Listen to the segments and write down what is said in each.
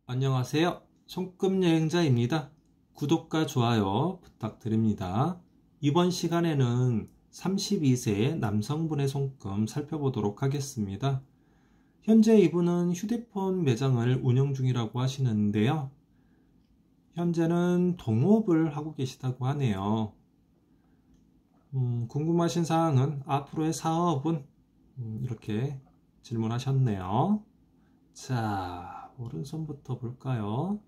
안녕하세요. 손금여행자입니다. 구독과 좋아요 부탁드립니다. 이번 시간에는 32세 남성분의 손금 살펴보도록 하겠습니다. 현재 이분은 휴대폰 매장을 운영 중이라고 하시는데요. 현재는 동업을 하고 계시다고 하네요. 궁금하신 사항은 앞으로의 사업은 이렇게 질문하셨네요. 자, 오른손부터 볼까요?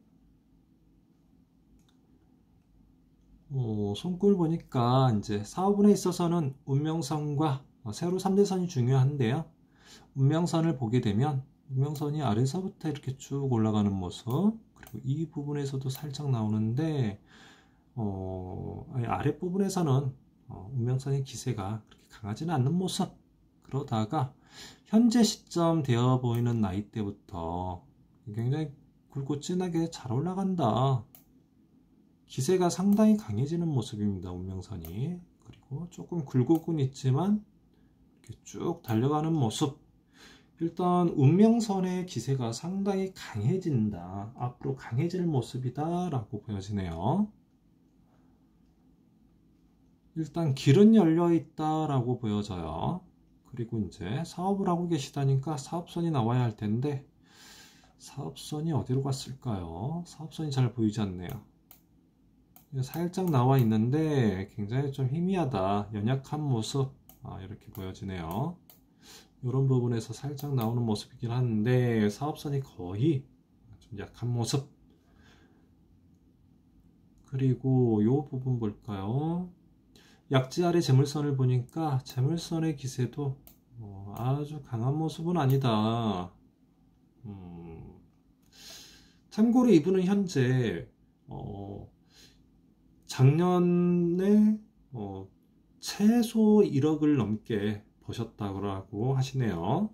손글 보니까 이제 사업운에 있어서는 운명선과 세로 3대선이 중요한데요. 운명선을 보게 되면 운명선이 아래서부터 이렇게 쭉 올라가는 모습, 그리고 이 부분에서도 살짝 나오는데 아랫부분에서는 운명선의 기세가 그렇게 강하지는 않는 모습. 그러다가 현재 시점 되어 보이는 나이대부터 굉장히 굵고 진하게 잘 올라간다. 기세가 상당히 강해지는 모습입니다. 운명선이. 그리고 조금 굴곡은 있지만 이렇게 쭉 달려가는 모습. 일단 운명선의 기세가 상당히 강해진다. 앞으로 강해질 모습이다 라고 보여지네요. 일단 길은 열려 있다 라고 보여져요. 그리고 이제 사업을 하고 계시다니까 사업선이 나와야 할 텐데 사업선이 어디로 갔을까요? 사업선이 잘 보이지 않네요. 살짝 나와 있는데 굉장히 좀 희미하다, 연약한 모습, 이렇게 보여지네요. 이런 부분에서 살짝 나오는 모습이긴 한데 사업선이 거의 좀 약한 모습. 그리고 이 부분 볼까요? 약지 아래 재물선을 보니까 재물선의 기세도 아주 강한 모습은 아니다. 참고로 이분은 현재 작년에 최소 1억을 넘게 버셨다고 하시네요.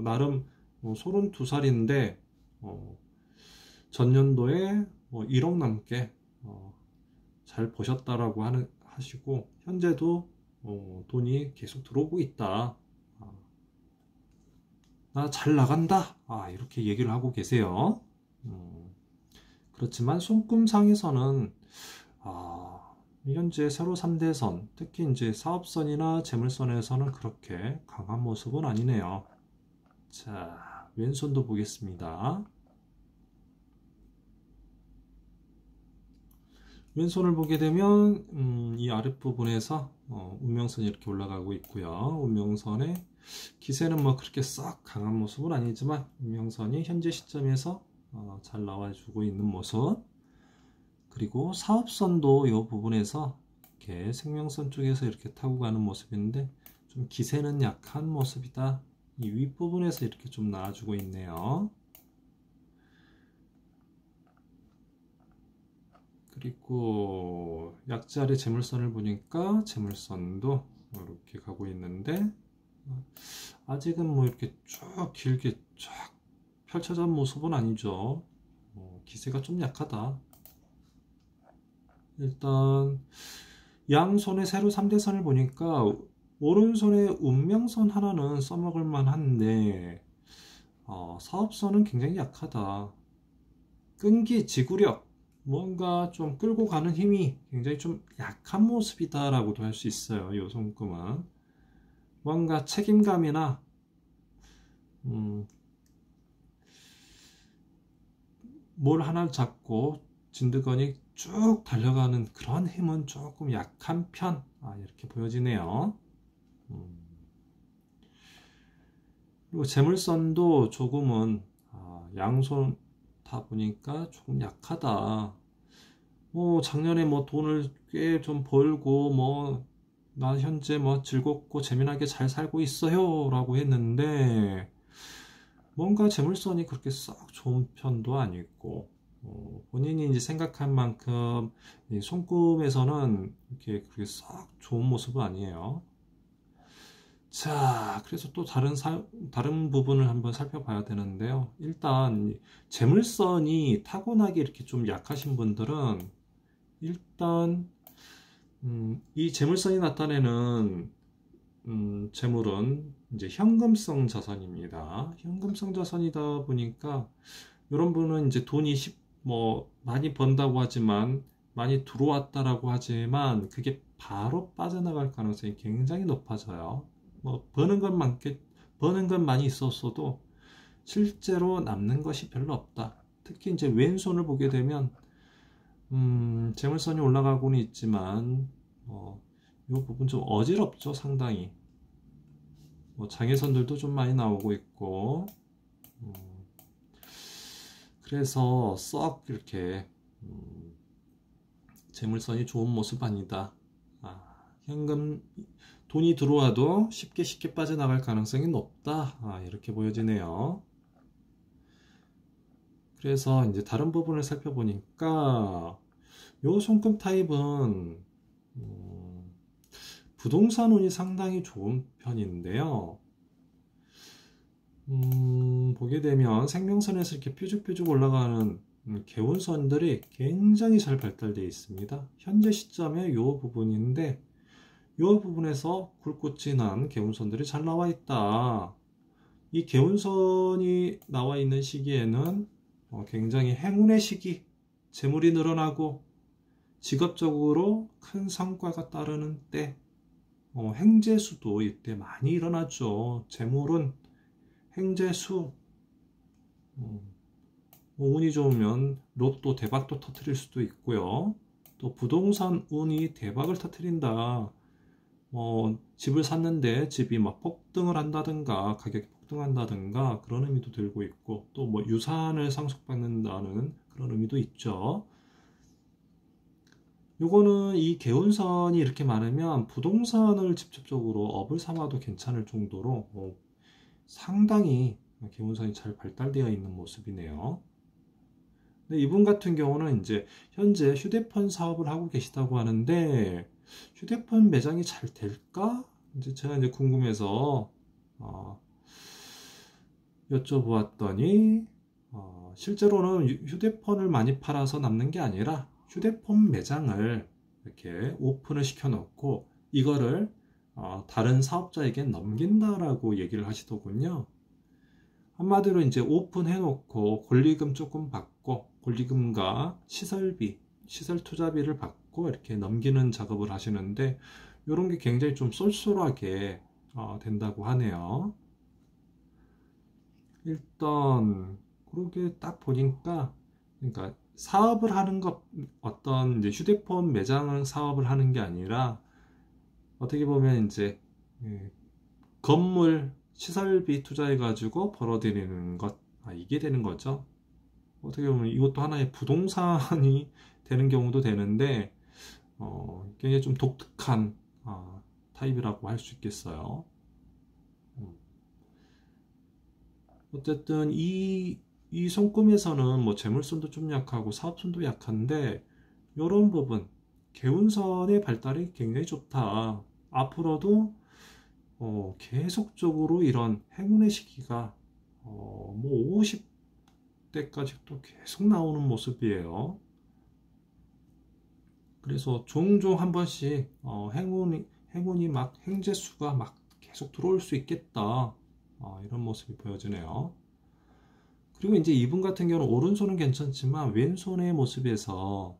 나름 32살인데 전년도에 1억 넘게 잘 버셨다라고 하시고 현재도 돈이 계속 들어오고 있다. 나 잘 나간다. 이렇게 얘기를 하고 계세요. 그렇지만 손금상에서는 현재 세로 3대선, 특히 이제 사업선이나 재물선에서는 그렇게 강한 모습은 아니네요. 자, 왼손도 보겠습니다. 왼손을 보게 되면 이 아랫부분에서 운명선이 이렇게 올라가고 있고요. 운명선의 기세는 뭐 그렇게 썩 강한 모습은 아니지만 운명선이 현재 시점에서 잘 나와주고 있는 모습. 그리고 사업선도 이 부분에서 이렇게 생명선 쪽에서 이렇게 타고 가는 모습인데 좀 기세는 약한 모습이다. 이 윗부분에서 이렇게 좀 나와주고 있네요. 그리고 약지 아래 재물선을 보니까 재물선도 이렇게 가고 있는데 아직은 뭐 이렇게 쭉 길게 쫙 펼쳐진 모습은 아니죠. 기세가 좀 약하다. 일단 양손의 세로 3대선을 보니까 오른손에 운명선 하나는 써먹을 만한데 사업선은 굉장히 약하다. 끈기, 지구력, 뭔가 좀 끌고 가는 힘이 굉장히 좀 약한 모습이다 라고도 할 수 있어요. 이 손금은 뭔가 책임감이나 뭘 하나 잡고 진드건이 쭉 달려가는 그런 힘은 조금 약한 편, 이렇게 보여지네요. 그리고 재물선도 조금은 양손 다 보니까 조금 약하다. 작년에 돈을 꽤 좀 벌고 난 현재 즐겁고 재미나게 잘 살고 있어요 라고 했는데 뭔가 재물선이 그렇게 썩 좋은 편도 아니고 본인이 이제 생각한 만큼 이 손금에서는 이렇게 그렇게 썩 좋은 모습은 아니에요. 자, 그래서 또 다른 부분을 한번 살펴봐야 되는데요. 일단 재물선이 타고나게 이렇게 좀 약하신 분들은 일단 이 재물선이 나타내는 재물은 이제 현금성 자산입니다. 현금성 자산이다 보니까 이런 분은 이제 돈이 뭐 많이 번다고 하지만 많이 들어왔다라고 하지만 그게 바로 빠져나갈 가능성이 굉장히 높아져요. 뭐 버는 건 많이 있었어도 실제로 남는 것이 별로 없다. 특히 이제 왼손을 보게 되면 재물선이 올라가고는 있지만 이 부분 좀 어지럽죠, 상당히. 뭐 장애선들도 좀 많이 나오고 있고, 그래서 썩 이렇게 재물선이 좋은 모습 아니다. 현금 돈이 들어와도 쉽게 빠져나갈 가능성이 높다. 이렇게 보여지네요. 그래서 이제 다른 부분을 살펴보니까 요 손금 타입은 부동산 운이 상당히 좋은 편인데요. 보게 되면 생명선에서 이렇게 뾰족뾰족 올라가는 개운선들이 굉장히 잘 발달되어 있습니다. 현재 시점에 이 부분인데 이 부분에서 굵고 진한 개운선들이 잘 나와 있다. 이 개운선이 나와 있는 시기에는 굉장히 행운의 시기, 재물이 늘어나고 직업적으로 큰 성과가 따르는 때, 행재수도 이때 많이 일어나죠. 재물은 행재수, 운이 좋으면 로또 대박도 터뜨릴 수도 있고요. 또 부동산 운이 대박을 터뜨린다. 집을 샀는데 집이 막 폭등을 한다든가 가격이 폭등한다든가 그런 의미도 들고 있고 또 뭐 유산을 상속받는다는 그런 의미도 있죠. 요거는 이 개운선이 이렇게 많으면 부동산을 직접적으로 업을 삼아도 괜찮을 정도로 상당히 개운선이 잘 발달되어 있는 모습이네요. 근데 이분 같은 경우는 이제 현재 휴대폰 사업을 하고 계시다고 하는데 휴대폰 매장이 잘 될까? 이제 제가 이제 궁금해서 여쭤보았더니 실제로는 휴대폰을 많이 팔아서 남는 게 아니라 휴대폰 매장을 이렇게 오픈을 시켜 놓고 이거를 다른 사업자에게 넘긴다라고 얘기를 하시더군요. 한마디로 이제 오픈해 놓고 권리금 조금 받고 권리금과 시설비, 시설 투자비를 받고 이렇게 넘기는 작업을 하시는데 이런 게 굉장히 좀 쏠쏠하게 된다고 하네요. 일단 그렇게 딱 보니까 그러니까 사업을 하는 것 어떤 이제 휴대폰 매장 사업을 하는 게 아니라 어떻게 보면 이제 건물 시설비 투자해 가지고 벌어들이는 것 이게 되는 거죠. 어떻게 보면 이것도 하나의 부동산이 되는 경우도 되는데 굉장히 좀 독특한 타입이라고 할 수 있겠어요. 어쨌든 이 손금에서는 뭐 재물선도 좀 약하고 사업선도 약한데 이런 부분 개운선의 발달이 굉장히 좋다. 앞으로도 계속적으로 이런 행운의 시기가 뭐 50대까지 또 계속 나오는 모습이에요. 그래서 종종 한 번씩 행운이 막 행재수가 막 계속 들어올 수 있겠다. 이런 모습이 보여지네요. 그리고 이제 이분 같은 경우는 오른손은 괜찮지만 왼손의 모습에서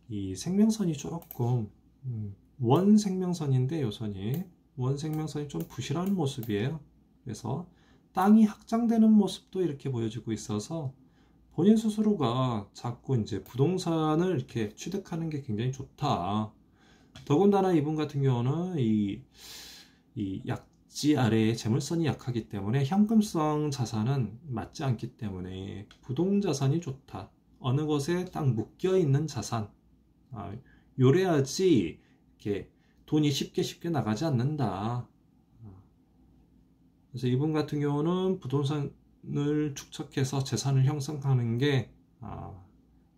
이 생명선이 조금 원 생명선인데 요 선이 원 생명선이 좀 부실한 모습이에요. 그래서 땅이 확장되는 모습도 이렇게 보여지고 있어서 본인 스스로가 자꾸 이제 부동산을 이렇게 취득하는 게 굉장히 좋다. 더군다나 이분 같은 경우는 이 약지 아래에 재물선이 약하기 때문에 현금성 자산은 맞지 않기 때문에 부동자산이 좋다. 어느 곳에 딱 묶여 있는 자산. 요래야지 이렇게 돈이 쉽게 나가지 않는다. 그래서 이분 같은 경우는 부동산을 축적해서 재산을 형성하는 게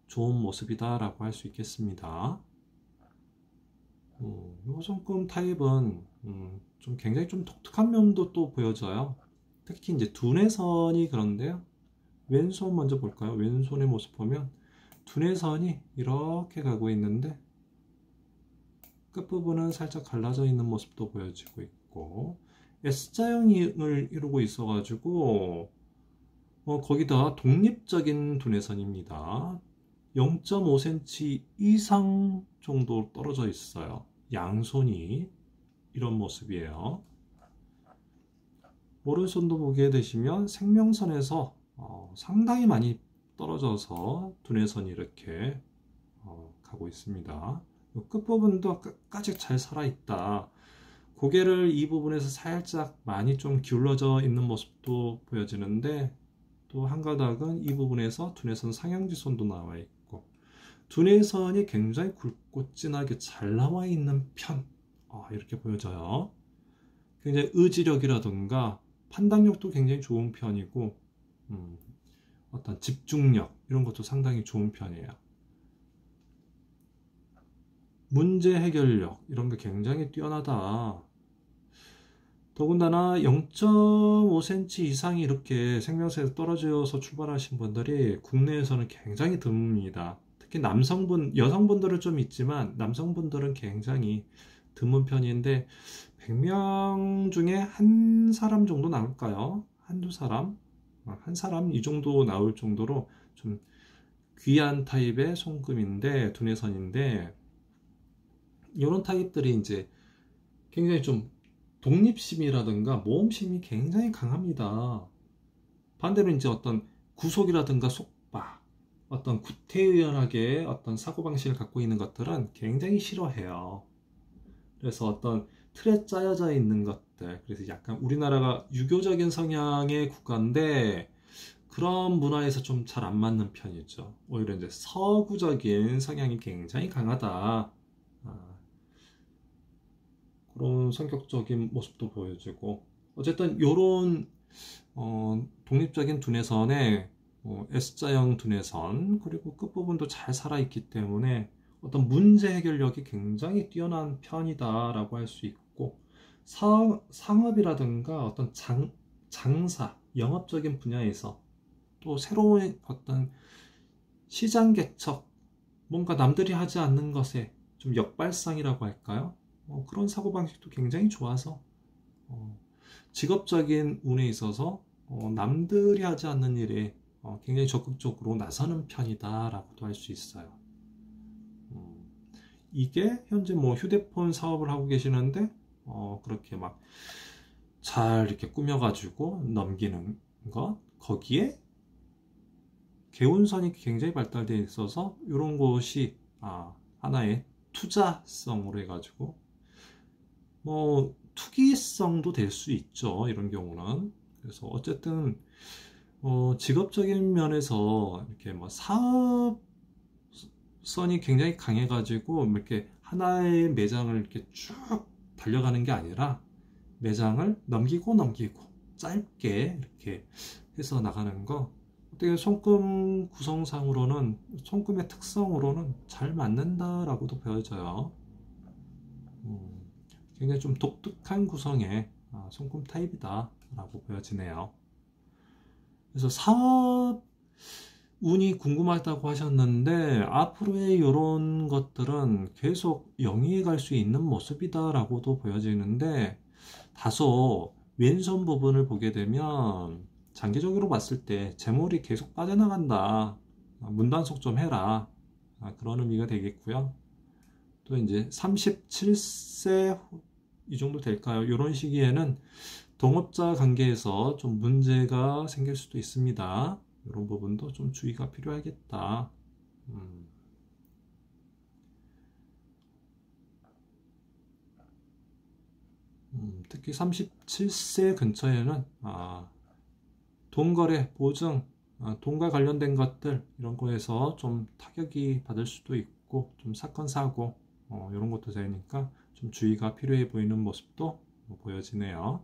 좋은 모습이다라고 할 수 있겠습니다. 요손금 타입은 좀 굉장히 좀 독특한 면도 또 보여져요. 특히 이제 두뇌선이 그런데요. 왼손 먼저 볼까요? 왼손의 모습 보면 두뇌선이 이렇게 가고 있는데 끝부분은 살짝 갈라져 있는 모습도 보여지고 있고 S자형을 이루고 있어 가지고 거기다 독립적인 두뇌선입니다. 0.5cm 이상 정도 떨어져 있어요. 양손이 이런 모습이에요. 오른손도 보게 되시면 생명선에서 상당히 많이 떨어져서 두뇌선이 이렇게 가고 있습니다. 끝부분도 끝까지 잘 살아있다. 고개를 이 부분에서 살짝 많이 좀 기울어져 있는 모습도 보여지는데, 또 한 가닥은 이 부분에서 두뇌선 상향지선도 나와 있고, 두뇌선이 굉장히 굵고 진하게 잘 나와 있는 편, 이렇게 보여져요. 굉장히 의지력이라든가 판단력도 굉장히 좋은 편이고, 어떤 집중력 이런 것도 상당히 좋은 편이에요. 문제 해결력 이런 게 굉장히 뛰어나다. 더군다나 0.5cm 이상이 이렇게 생명선에서 떨어져서 출발하신 분들이 국내에서는 굉장히 드뭅니다. 특히 여성분들은 좀 있지만 남성분들은 굉장히 드문 편인데, 100명 중에 한 사람 정도 나올까요? 한두 사람? 한 사람 이 정도 나올 정도로 좀 귀한 타입의 손금인데, 두뇌선인데, 이런 타입들이 이제 굉장히 좀 독립심이라든가 모험심이 굉장히 강합니다. 반대로 이제 어떤 구속이라든가 속박, 어떤 구태의연하게 어떤 사고방식을 갖고 있는 것들은 굉장히 싫어해요. 그래서 어떤 틀에 짜여져 있는 것들, 그래서 약간 우리나라가 유교적인 성향의 국가인데 그런 문화에서 좀 잘 안 맞는 편이죠. 오히려 이제 서구적인 성향이 굉장히 강하다. 그런 성격적인 모습도 보여지고, 어쨌든 이런 독립적인 두뇌선에 S자형 두뇌선, 그리고 끝부분도 잘 살아있기 때문에 어떤 문제 해결력이 굉장히 뛰어난 편이다 라고 할 수 있고, 상업이라든가 어떤 장사, 영업적인 분야에서 또 새로운 어떤 시장 개척, 뭔가 남들이 하지 않는 것에 좀 역발상이라고 할까요? 그런 사고방식도 굉장히 좋아서 직업적인 운에 있어서 남들이 하지 않는 일에 굉장히 적극적으로 나서는 편이다 라고도 할 수 있어요. 이게 현재 뭐 휴대폰 사업을 하고 계시는데 그렇게 막 잘 이렇게 꾸며가지고 넘기는 것, 거기에 개운선이 굉장히 발달되어 있어서 이런 것이 하나의 투자성으로 해가지고 뭐 투기성도 될 수 있죠, 이런 경우는. 그래서 어쨌든 직업적인 면에서 이렇게 뭐 사업성이 굉장히 강해가지고 이렇게 하나의 매장을 이렇게 쭉 달려가는 게 아니라 매장을 넘기고 짧게 이렇게 해서 나가는 거, 어떻게 손금 구성상으로는, 손금의 특성으로는 잘 맞는다라고도 보여져요. 굉장히 좀 독특한 구성의 손금 타입이다 라고 보여지네요. 그래서 사업 운이 궁금하다고 하셨는데, 앞으로의 이런 것들은 계속 영위해 갈 수 있는 모습이다 라고도 보여지는데, 다소 왼손 부분을 보게 되면 장기적으로 봤을 때 재물이 계속 빠져나간다, 문단속 좀 해라, 그런 의미가 되겠고요. 또 이제 37세 이 정도 될까요? 이런 시기에는 동업자 관계에서 좀 문제가 생길 수도 있습니다. 이런 부분도 좀 주의가 필요하겠다. 특히 37세 근처에는 돈거래, 보증, 돈과 관련된 것들 이런 거에서 좀 타격이 받을 수도 있고, 좀 사건 사고 이런 것도 되니까 좀 주의가 필요해 보이는 모습도 보여지네요.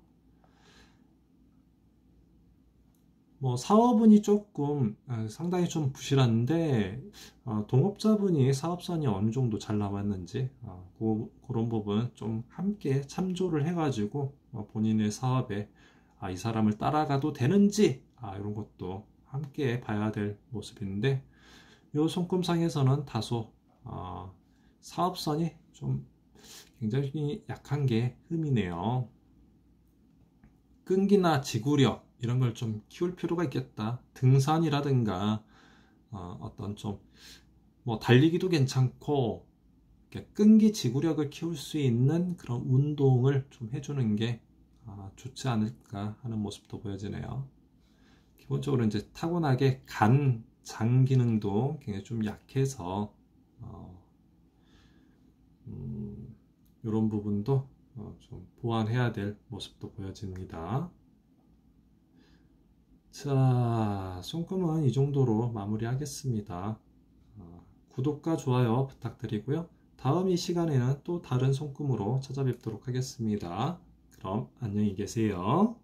뭐 사업운이 조금 상당히 좀 부실한데, 동업자분이 사업선이 어느 정도 잘 나왔는지 그런 부분 좀 함께 참조를 해가지고 본인의 사업에 이 사람을 따라가도 되는지 이런 것도 함께 봐야 될 모습인데, 이 손금상에서는 다소 사업선이 좀 굉장히 약한 게 흠이네요. 끈기나 지구력 이런 걸 좀 키울 필요가 있겠다. 등산이라든가 어떤 좀 뭐 달리기도 괜찮고 끈기 지구력을 키울 수 있는 그런 운동을 좀 해주는 게 좋지 않을까 하는 모습도 보여지네요. 기본적으로 이제 타고나게 간, 장 기능도 굉장히 좀 약해서 이런 부분도 좀 보완해야 될 모습도 보여집니다. 자, 손금은 이 정도로 마무리하겠습니다. 구독과 좋아요 부탁드리고요. 다음 이 시간에는 또 다른 손금으로 찾아뵙도록 하겠습니다. 그럼 안녕히 계세요.